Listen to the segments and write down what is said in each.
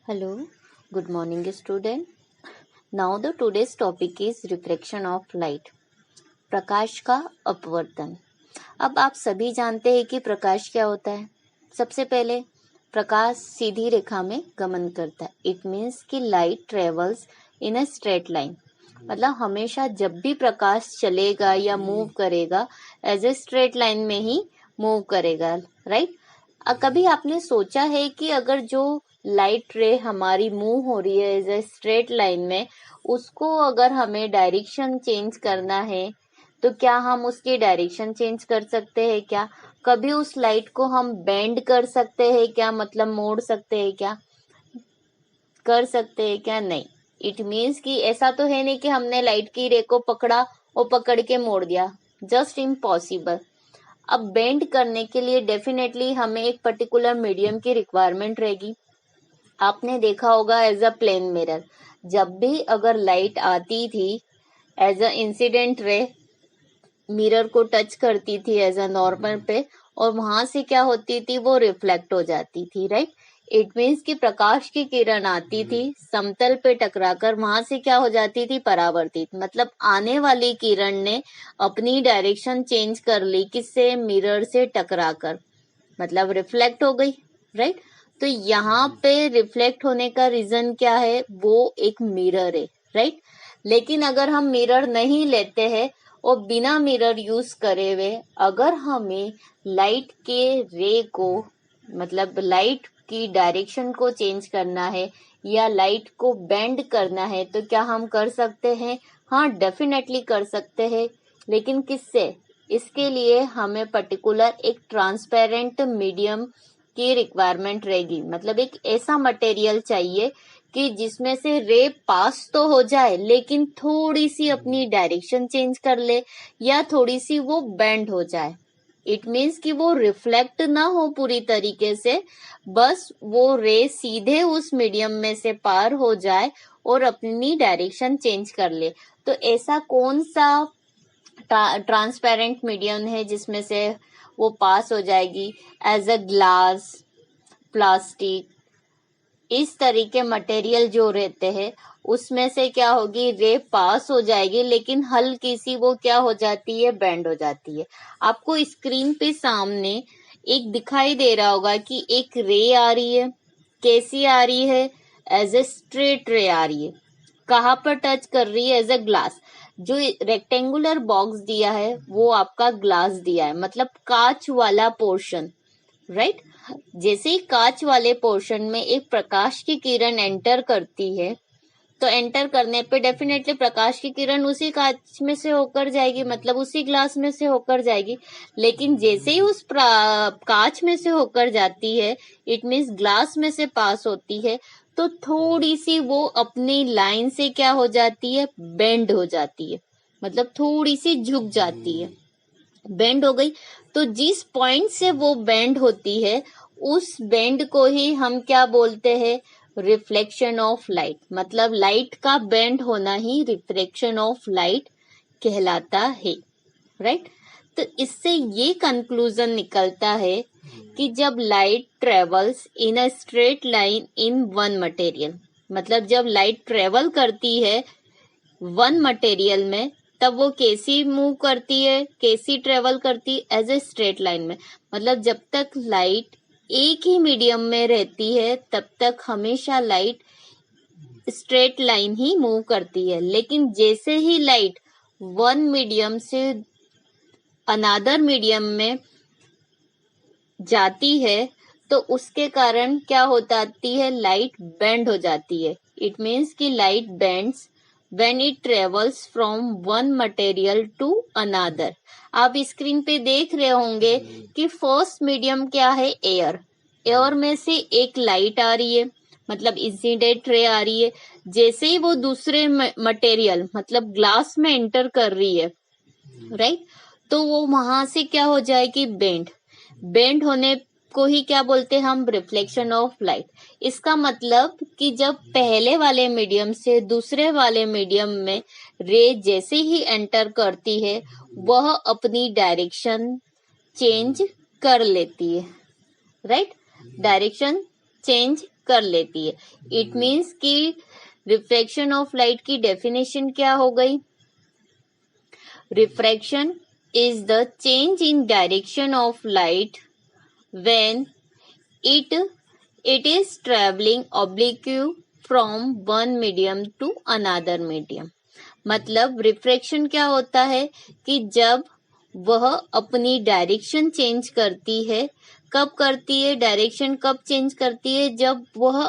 Hello, good morning student. Now the today's topic is reflection of light. प्रकाश का अपवर्तन। अब आप सभी जानते हैं कि प्रकाश क्या होता है। सबसे पहले प्रकाश सीधी रेखा में गमन करता है। इट मीन्स कि light travels in a straight line. मतलब हमेशा जब भी प्रकाश चलेगा या मूव करेगा एज ए स्ट्रेट लाइन में ही मूव करेगा, राइट। कभी आपने सोचा है कि अगर जो लाइट रे हमारी मूव हो रही है एज ए स्ट्रेट लाइन में, उसको अगर हमें डायरेक्शन चेंज करना है तो क्या हम उसकी डायरेक्शन चेंज कर सकते हैं क्या? कभी उस लाइट को हम बेंड कर सकते हैं क्या? मतलब मोड़ सकते हैं क्या? कर सकते हैं क्या? नहीं। इट मीन्स कि ऐसा तो है नहीं कि हमने लाइट की रे को पकड़ा और पकड़ के मोड़ दिया, जस्ट इम्पॉसिबल। अब बेंड करने के लिए डेफिनेटली हमें एक पर्टिकुलर मीडियम की रिक्वायरमेंट रहेगी। आपने देखा होगा एज अ प्लेन मिरर, जब भी अगर लाइट आती थी as a incident ray mirror को टच करती थी एज अ नॉर्मल पे, और वहां से क्या होती थी, वो रिफ्लेक्ट हो जाती थी, राइट। इट मीन्स कि प्रकाश की किरण आती थी, समतल पे टकराकर वहां से क्या हो जाती थी, परावर्तित। मतलब आने वाली किरण ने अपनी डायरेक्शन चेंज कर ली, किससे? मिरर से टकराकर, मतलब रिफ्लेक्ट हो गई, राइट। तो यहाँ पे रिफ्लेक्ट होने का रीजन क्या है? वो एक मिरर है, राइट। लेकिन अगर हम मिरर नहीं लेते हैं और बिना मिरर यूज करे हुए अगर हमें लाइट के रे को, मतलब लाइट की डायरेक्शन को चेंज करना है या लाइट को बेंड करना है, तो क्या हम कर सकते हैं? हाँ, डेफिनेटली कर सकते हैं। लेकिन किससे? इसके लिए हमें पर्टिकुलर एक ट्रांसपेरेंट मीडियम की रिक्वायरमेंट रहेगी। मतलब एक ऐसा मटेरियल चाहिए कि जिसमें से रे पास तो हो जाए लेकिन थोड़ी सी अपनी डायरेक्शन चेंज कर ले या थोड़ी सी वो बेंड हो जाए। इट मीन्स कि वो रिफ्लेक्ट ना हो पूरी तरीके से, बस वो रे सीधे उस मीडियम में से पार हो जाए और अपनी डायरेक्शन चेंज कर ले। तो ऐसा कौन सा ट्रांसपेरेंट मीडियम है जिसमें से वो पास हो जाएगी? एज अ ग्लास, प्लास्टिक, इस तरीके मटेरियल जो रहते हैं उसमें से क्या होगी, रे पास हो जाएगी लेकिन हल्की सी वो क्या हो जाती है, बेंड हो जाती है। आपको स्क्रीन पे सामने एक दिखाई दे रहा होगा कि एक रे आ रही है। कैसी आ रही है? एज ए स्ट्रेट रे आ रही है। कहाँ पर टच कर रही है? As a glass. जो रेक्टेंगुलर बॉक्स दिया है वो आपका ग्लास दिया है, मतलब कांच वाला पोर्शन, राइट। जैसे ही कांच वाले पोर्शन में एक प्रकाश की किरण एंटर करती है, तो एंटर करने पे डेफिनेटली प्रकाश की किरण उसी कांच में से होकर जाएगी, मतलब उसी ग्लास में से होकर जाएगी। लेकिन जैसे ही उस कांच में से होकर जाती है, इट मीन्स ग्लास में से पास होती है, तो थोड़ी सी वो अपनी लाइन से क्या हो जाती है, बेंड हो जाती है। मतलब थोड़ी सी झुक जाती है, बेंड हो गई। तो जिस पॉइंट से वो बेंड होती है उस बेंड को ही हम क्या बोलते हैं? Reflection of light. मतलब लाइट का बेंड होना ही रिफ्लेक्शन ऑफ लाइट कहलाता है, राइट। तो इससे ये कंक्लूजन निकलता है कि जब light travels in a straight line in one material, मतलब जब लाइट ट्रेवल करती है वन मटेरियल में, तब वो कैसी मूव करती है, कैसी ट्रेवल करती है? एज ए स्ट्रेट लाइन में। मतलब जब तक लाइट एक ही मीडियम में रहती है तब तक हमेशा लाइट स्ट्रेट लाइन ही मूव करती है। लेकिन जैसे ही लाइट वन मीडियम से अनादर मीडियम में जाती है तो उसके कारण क्या हो जाती है, लाइट बेंड हो जाती है। इट मीन्स कि light bends when it travels from one material to another। आप स्क्रीन पे देख रहे होंगे कि फर्स्ट मीडियम क्या है, एयर। एयर में से एक लाइट आ रही है, मतलब इंसिडेंट रे आ रही है। जैसे ही वो दूसरे मटेरियल मतलब ग्लास में एंटर कर रही है, राइट, तो वो वहां से क्या हो जाएगी, बेंड। बेंड होने को ही क्या बोलते हैं हम, रिफ्लेक्शन ऑफ लाइट। इसका मतलब कि जब पहले वाले मीडियम से दूसरे वाले मीडियम में रे जैसे ही एंटर करती है वह अपनी डायरेक्शन चेंज कर लेती है, राइट। डायरेक्शन चेंज कर लेती है। इट मीन्स कि रिफ्रैक्शन ऑफ लाइट की डेफिनेशन क्या हो गई? Refraction is the change in direction of light when it is travelling oblique from one medium to another medium. मतलब रिफ्रैक्शन क्या होता है कि जब वह अपनी डायरेक्शन चेंज करती है। कब करती है? डायरेक्शन कब चेंज करती है? जब वह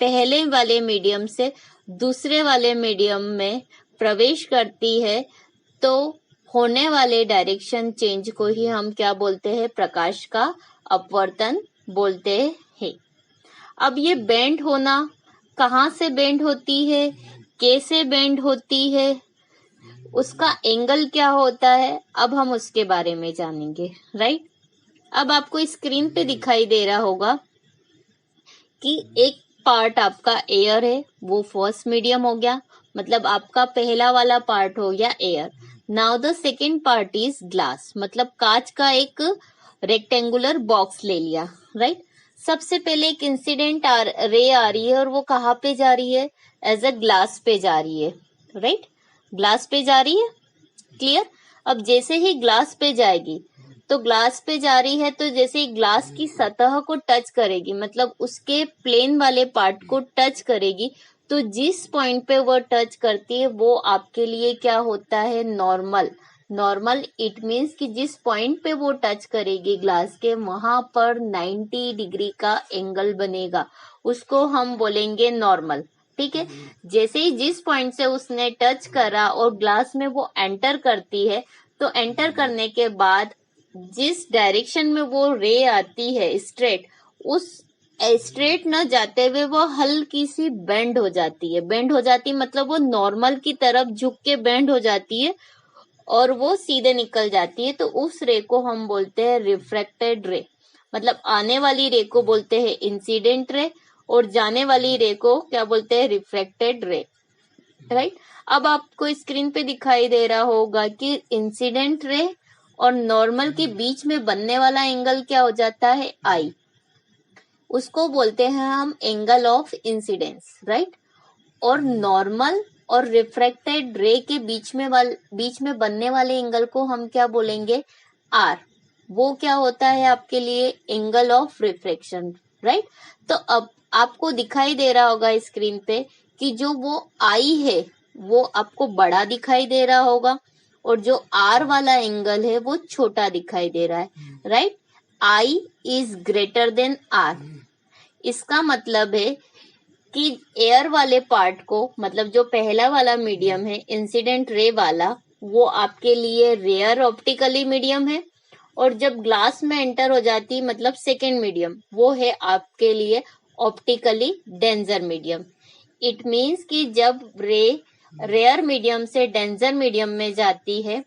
पहले वाले मीडियम से दूसरे वाले मीडियम में प्रवेश करती है, तो होने वाले डायरेक्शन चेंज को ही हम क्या बोलते हैं? प्रकाश का अपवर्तन बोलते हैं। अब ये बेंड होना कहाँ से बेंड होती है, कैसे बेंड होती है, उसका एंगल क्या होता है, अब हम उसके बारे में जानेंगे। राइट, अब आपको स्क्रीन पे दिखाई दे रहा होगा कि एक पार्ट आपका एयर है, वो फर्स्ट मीडियम हो गया, मतलब आपका पहला वाला पार्ट हो गया air. Now the second part is glass, मतलब कांच का एक रेक्टेंगुलर बॉक्स ले लिया। राइट, सबसे पहले एक इंसिडेंट रे आ रही है और वो कहाँ पे जा रही है? एज अ ग्लास पे जा रही है। राइट, ग्लास पे जा रही है। क्लियर? अब जैसे ही ग्लास पे जाएगी, तो ग्लास पे जा रही है तो जैसे ही ग्लास की सतह को टच करेगी, मतलब उसके प्लेन वाले पार्ट को टच करेगी, तो जिस पॉइंट पे वो टच करती है वो आपके लिए क्या होता है? नॉर्मल। नॉर्मल इट मीन्स कि जिस पॉइंट पे वो टच करेगी ग्लास के, वहां पर 90 डिग्री का एंगल बनेगा, उसको हम बोलेंगे नॉर्मल। ठीक है, जैसे ही जिस पॉइंट से उसने टच करा और ग्लास में वो एंटर करती है, तो एंटर करने के बाद जिस डायरेक्शन में वो रे आती है स्ट्रेट, उस स्ट्रेट न जाते हुए वो हल्की सी बेंड हो जाती है। बेंड हो जाती मतलब वो नॉर्मल की तरफ झुक के बेंड हो जाती है और वो सीधे निकल जाती है, तो उस रे को हम बोलते हैं रिफ्रैक्टेड रे। मतलब आने वाली रे को बोलते हैं इंसिडेंट रे और जाने वाली रे को क्या बोलते हैं? रिफ्रैक्टेड रे। राइट, अब आपको स्क्रीन पे दिखाई दे रहा होगा कि इंसिडेंट रे और नॉर्मल के बीच में बनने वाला एंगल क्या हो जाता है? आई। उसको बोलते हैं हम एंगल ऑफ इंसिडेंस। राइट, और नॉर्मल और रिफ्रैक्टेड रे के बीच में बनने वाले एंगल को हम क्या बोलेंगे? आर। वो क्या होता है आपके लिए? Angle of refraction. राइट, तो अब आपको दिखाई दे रहा होगा स्क्रीन पे कि जो वो आई है वो आपको बड़ा दिखाई दे रहा होगा और जो आर वाला एंगल है वो छोटा दिखाई दे रहा है। Right, I is greater than R. इसका मतलब है कि एयर वाले पार्ट को, मतलब जो पहला वाला मीडियम है इंसिडेंट रे वाला, वो आपके लिए रेयर ऑप्टिकली मीडियम है, और जब ग्लास में एंटर हो जाती मतलब सेकेंड मीडियम, वो है आपके लिए optically danger medium. It means कि जब रे रेयर मीडियम से डेंजर मीडियम में जाती है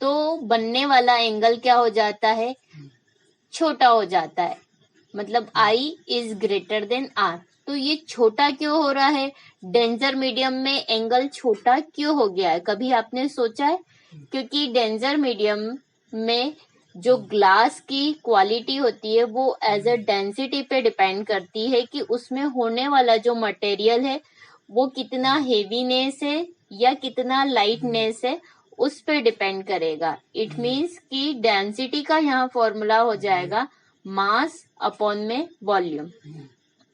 तो बनने वाला एंगल क्या हो जाता है? छोटा हो जाता है। मतलब आई इज ग्रेटर देन आर। तो ये छोटा क्यों हो रहा है? डेंजर मीडियम में एंगल छोटा क्यों हो गया है? कभी आपने सोचा है? क्योंकि डेंजर मीडियम में जो ग्लास की क्वालिटी होती है वो एज अ डेंसिटी पे डिपेंड करती है कि उसमें होने वाला जो मटेरियल है वो कितना हेवीनेस है या कितना लाइटनेस है, उस पे डिपेंड करेगा। इट मीन्स कि डेंसिटी का यहाँ फॉर्मूला हो जाएगा मास अपॉन में वॉल्यूम।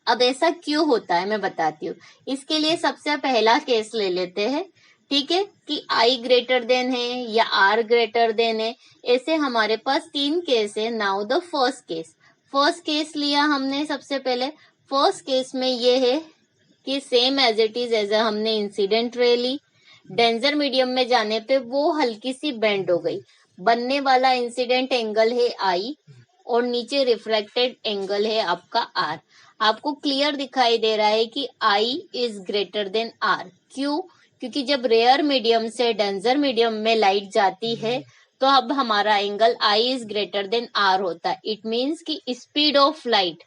अब ऐसा क्यों होता है मैं बताती हूँ। इसके लिए सबसे पहला केस ले लेते हैं। ठीक है, कि आई ग्रेटर देन है या आर ग्रेटर देन है। ऐसे हमारे पास 3 केस है। नाउ द फर्स्ट केस लिया हमने सबसे पहले। फर्स्ट केस में ये है कि same as it is as हमने इंसिडेंट रे ली, डेंजर मीडियम में जाने पे वो हल्की सी बेंड हो गई। बनने वाला इंसिडेंट एंगल है आई और नीचे रिफ्रैक्टेड एंगल है आपका आर। आपको क्लियर दिखाई दे रहा है कि I is greater than R. क्यों? क्योंकि जब रेयर मीडियम से डेंजर मीडियम में लाइट जाती है तो अब हमारा angle I is greater than R होता है। इट मीन्स कि speed of light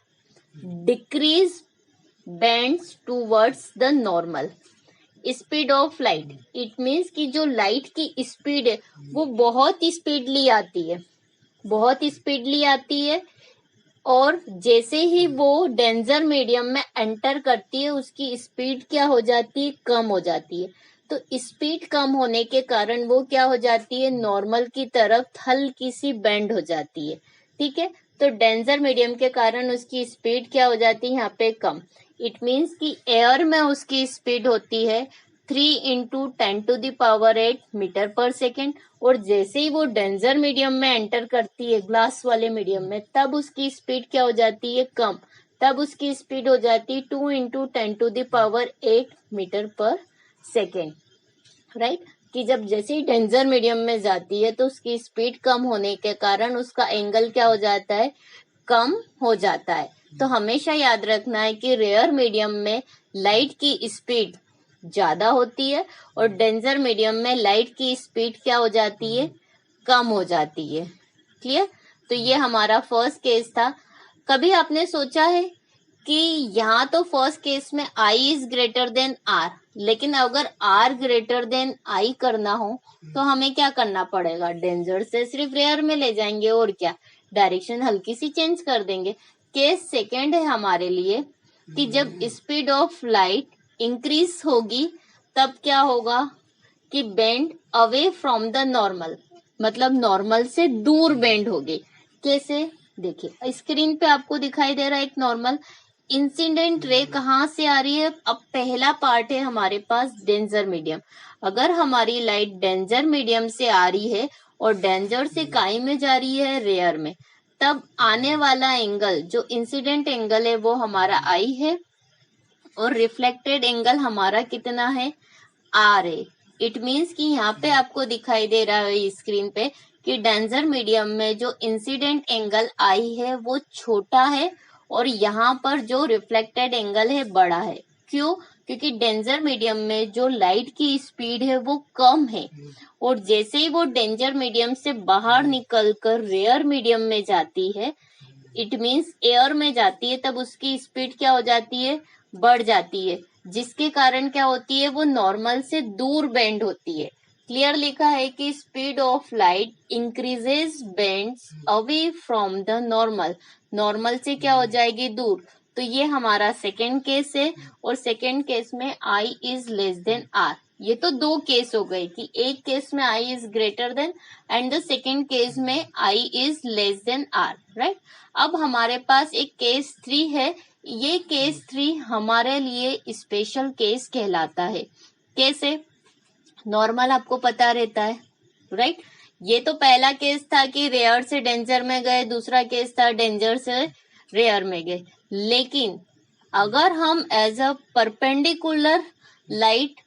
decrease bends towards the normal. Speed of light it means कि जो लाइट की स्पीड है वो बहुत स्पीडली आती है, बहुत स्पीडली आती है और जैसे ही वो डेंजर मीडियम में एंटर करती है उसकी स्पीड क्या हो जाती है, कम हो जाती है। तो स्पीड कम होने के कारण वो क्या हो जाती है, नॉर्मल की तरफ हल्की सी बेंड हो जाती है। ठीक है, तो डेंजर मीडियम के कारण उसकी स्पीड क्या हो जाती है, यहाँ पे कम। इट मीन्स कि एयर में उसकी स्पीड होती है 3 इंटू 10⁸ मीटर पर सेकेंड, और जैसे ही वो डेंजर मीडियम में एंटर करती है, ग्लास वाले मीडियम में, तब उसकी स्पीड क्या हो जाती है, कम। तब उसकी स्पीड हो जाती है 2 इंटू 10⁸ मीटर पर सेकेंड। राइट, कि जब जैसे ही डेंजर मीडियम में जाती है तो उसकी स्पीड कम होने के कारण उसका एंगल क्या हो जाता है, कम हो जाता है। तो हमेशा याद रखना है कि रेयर मीडियम में लाइट की स्पीड ज्यादा होती है और डेंजर मीडियम में लाइट की स्पीड क्या हो जाती है, कम हो जाती है। क्लियर? तो ये हमारा फर्स्ट केस था। कभी आपने सोचा है कि यहाँ तो फर्स्ट केस में I is greater then R, लेकिन अगर R ग्रेटर देन I करना हो तो हमें क्या करना पड़ेगा, डेंजर से सिर्फ रेयर में ले जाएंगे और क्या, डायरेक्शन हल्की सी चेंज कर देंगे। केस सेकेंड है हमारे लिए कि जब स्पीड ऑफ लाइट इंक्रीज होगी तब क्या होगा कि bend away from the normal, मतलब नॉर्मल से दूर बेंड होगी। कैसे, देखिए स्क्रीन पे आपको दिखाई दे रहा है एक नॉर्मल। इंसिडेंट रे कहाँ से आ रही है, अब पहला पार्ट है हमारे पास डेंजर मीडियम। अगर हमारी लाइट डेंजर मीडियम से आ रही है और डेंजर से काई में जा रही है रेयर में, तब आने वाला एंगल जो इंसिडेंट एंगल है वो हमारा आई है और रिफ्लेक्टेड एंगल हमारा कितना है, आर है। इट मीन्स कि यहाँ पे आपको दिखाई दे रहा है स्क्रीन पे कि डेंजर मीडियम में जो इंसिडेंट एंगल आई है वो छोटा है और यहाँ पर जो रिफ्लेक्टेड एंगल है बड़ा है। क्यों? क्योंकि डेंजर मीडियम में जो लाइट की स्पीड है वो कम है और जैसे ही वो डेंजर मीडियम से बाहर निकलकर रेयर मीडियम में जाती है, इट मीन्स एयर में जाती है, तब उसकी स्पीड क्या हो जाती है, बढ़ जाती है, जिसके कारण क्या होती है, वो नॉर्मल से दूर बेंड होती है। क्लियर लिखा है कि speed of light increases bends away from the normal, normal से क्या हो जाएगी, दूर। तो ये हमारा सेकेंड केस है और सेकेंड केस में i is less than are. ये तो दो केस हो गए कि एक केस में i is greater than and the second case में i is less than r. Right, अब हमारे पास एक केस 3 है। ये केस 3 हमारे लिए स्पेशल केस कहलाता है। कैसे, नॉर्मल आपको पता रहता है, राइट। ये तो पहला केस था कि रेयर से डेंजर में गए, दूसरा केस था डेंजर से रेयर में गए। लेकिन अगर हम एज अ परपेंडिकुलर लाइट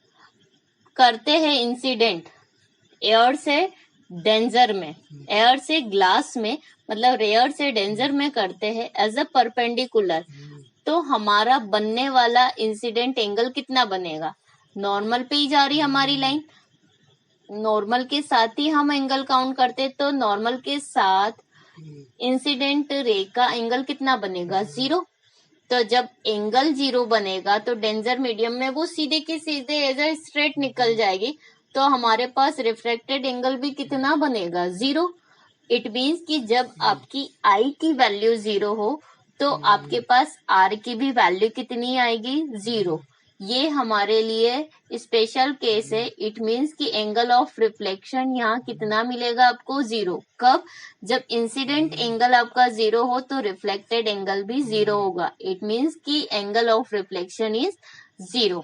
करते हैं इंसिडेंट एयर से डेंजर में, एयर से ग्लास में, मतलब रेयर से डेंजर में करते हैं एज अ परपेंडिकुलर, तो हमारा बनने वाला इंसिडेंट एंगल कितना बनेगा, नॉर्मल पे ही जा रही हमारी लाइन, नॉर्मल के साथ ही हम एंगल काउंट करते, तो नॉर्मल के साथ इंसिडेंट रे का एंगल कितना बनेगा, 0। तो जब एंगल 0 बनेगा तो डेंजर मीडियम में वो सीधे के सीधे एज अ स्ट्रेट निकल जाएगी, तो हमारे पास रिफ्लेक्टेड एंगल भी कितना बनेगा, 0। इट मीन्स कि जब आपकी आई की वैल्यू 0 हो तो आपके पास आर की भी वैल्यू कितनी आएगी, 0। ये हमारे लिए स्पेशल केस है। इट मीन्स कि एंगल ऑफ रिफ्लेक्शन यहाँ कितना मिलेगा आपको, 0। कब, जब इंसिडेंट एंगल आपका 0 हो तो रिफ्लेक्टेड एंगल भी 0 होगा। इट मीन्स कि angle of reflection is 0।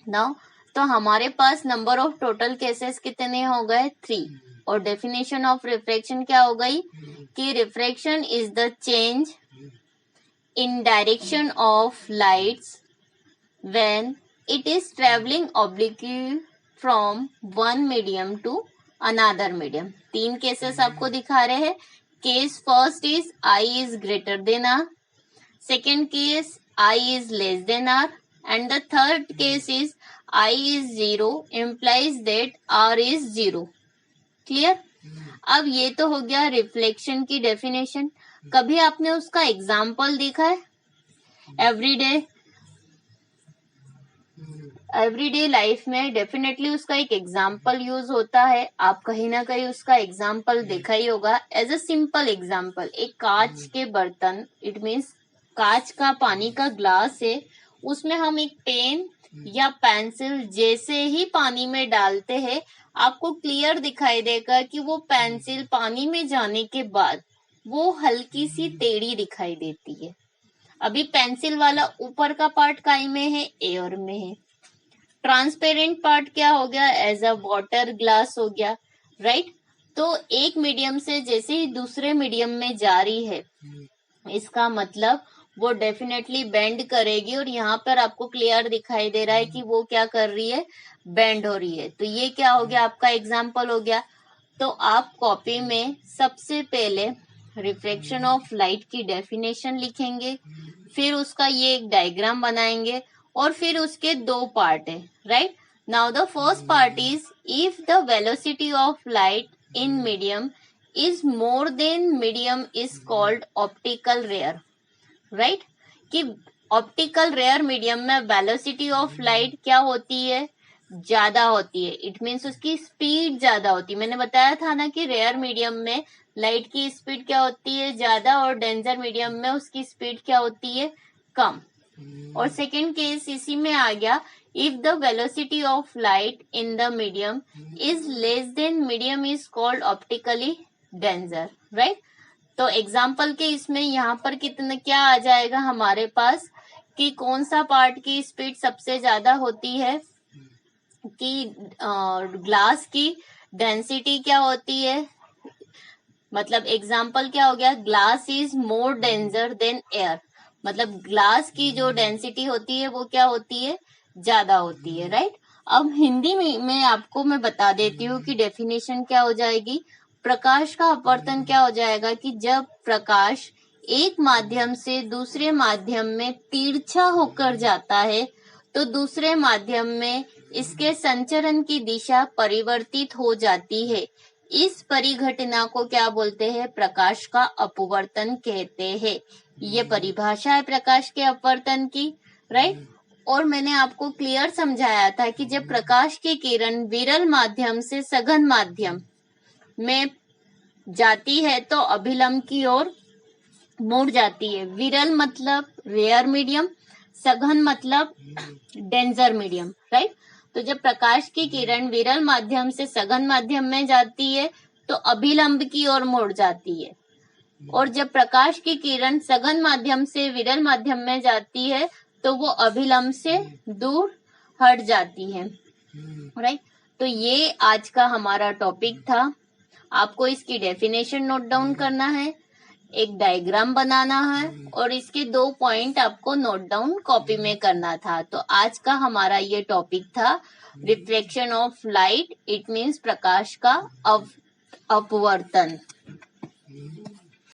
Now तो हमारे पास नंबर ऑफ टोटल केसेस कितने हो गए, 3। और डेफिनेशन ऑफ रिफ्रैक्शन क्या हो गई कि refraction is the change in direction of lights when it is traveling obliquely from one medium to another medium। 3 cases आपको दिखा रहे हैं। Case first is I is greater than R, second case I is less than R, and the third case is I is 0 implies that R is 0। Clear? अब ये तो हो गया reflection की डेफिनेशन। कभी आपने उसका एग्जाम्पल देखा है एवरीडे एवरीडे लाइफ में डेफिनेटली उसका एक एग्जाम्पल यूज होता है। आप कहीं ना कहीं उसका एग्जाम्पल देखा ही होगा। एज अ सिंपल एग्जाम्पल, एक कांच के बर्तन, इट मीन्स कांच का पानी का ग्लास है, उसमें हम एक पेन या पेंसिल जैसे ही पानी में डालते हैं, आपको क्लियर दिखाई देगा कि वो पेंसिल पानी में जाने के बाद वो हल्की सी टेढ़ी दिखाई देती है। अभी पेंसिल वाला ऊपर का पार्ट काई में है, एयर में है। ट्रांसपेरेंट पार्ट क्या हो गया, एज अ वाटर ग्लास हो गया, राइट। तो एक मीडियम से जैसे ही दूसरे मीडियम में जा रही है, इसका मतलब वो डेफिनेटली बेंड करेगी, और यहाँ पर आपको क्लियर दिखाई दे रहा है कि वो क्या कर रही है, बेंड हो रही है। तो ये क्या हो गया, आपका एग्जाम्पल हो गया। तो आप कॉपी में सबसे पहले रिफ्लेक्शन ऑफ लाइट की डेफिनेशन लिखेंगे, फिर उसका ये एक डायग्राम बनाएंगे, और फिर उसके दो पार्ट है, right. Now the first part is, if the velocity of light in medium is more than medium is called optical rare, right. कि ऑप्टिकल रेयर मीडियम में वेलोसिटी ऑफ लाइट क्या होती है, ज्यादा होती है। इट मीन्स उसकी स्पीड ज्यादा होती है। मैंने बताया था ना कि रेयर मीडियम में लाइट की स्पीड क्या होती है, ज्यादा, और डेंजर मीडियम में उसकी स्पीड क्या होती है, कम। और सेकेंड केस इसी में आ गया, if the velocity of light in the medium is less then medium is called optically danger, right. तो एग्जाम्पल के इसमें यहाँ पर कितना क्या आ जाएगा हमारे पास, कि कौन सा पार्ट की स्पीड सबसे ज्यादा होती है, कि ग्लास की डेंसिटी क्या होती है। मतलब एग्जाम्पल क्या हो गया, glass is more denser than air, मतलब ग्लास की जो डेंसिटी होती है वो क्या होती है, ज्यादा होती है, राइट। अब हिंदी में आपको मैं बता देती हूँ कि डेफिनेशन क्या हो जाएगी। प्रकाश का अपवर्तन क्या हो जाएगा, कि जब प्रकाश एक माध्यम से दूसरे माध्यम में तिरछा होकर जाता है, तो दूसरे माध्यम में इसके संचरण की दिशा परिवर्तित हो जाती है। इस परिघटना को क्या बोलते हैं, प्रकाश का अपवर्तन कहते हैं। ये परिभाषा है प्रकाश के अपवर्तन की, राइट। और मैंने आपको क्लियर समझाया था कि जब प्रकाश की किरण विरल माध्यम से सघन माध्यम में जाती है तो अभिलंब की ओर मुड़ जाती है। विरल मतलब रेयर मीडियम, सघन मतलब डेंजर मीडियम, राइट। तो जब प्रकाश की किरण विरल माध्यम से सघन माध्यम में जाती है तो अभिलंब की ओर मुड़ जाती है, और जब प्रकाश की किरण सघन माध्यम से विरल माध्यम में जाती है तो वो अभिलंब से दूर हट जाती है, राइट। तो ये आज का हमारा टॉपिक था। आपको इसकी डेफिनेशन नोट डाउन करना है, एक डायग्राम बनाना है, और इसके 2 पॉइंट आपको नोट डाउन कॉपी में करना था। तो आज का हमारा ये टॉपिक था reflection of light, it means प्रकाश का अपवर्तन।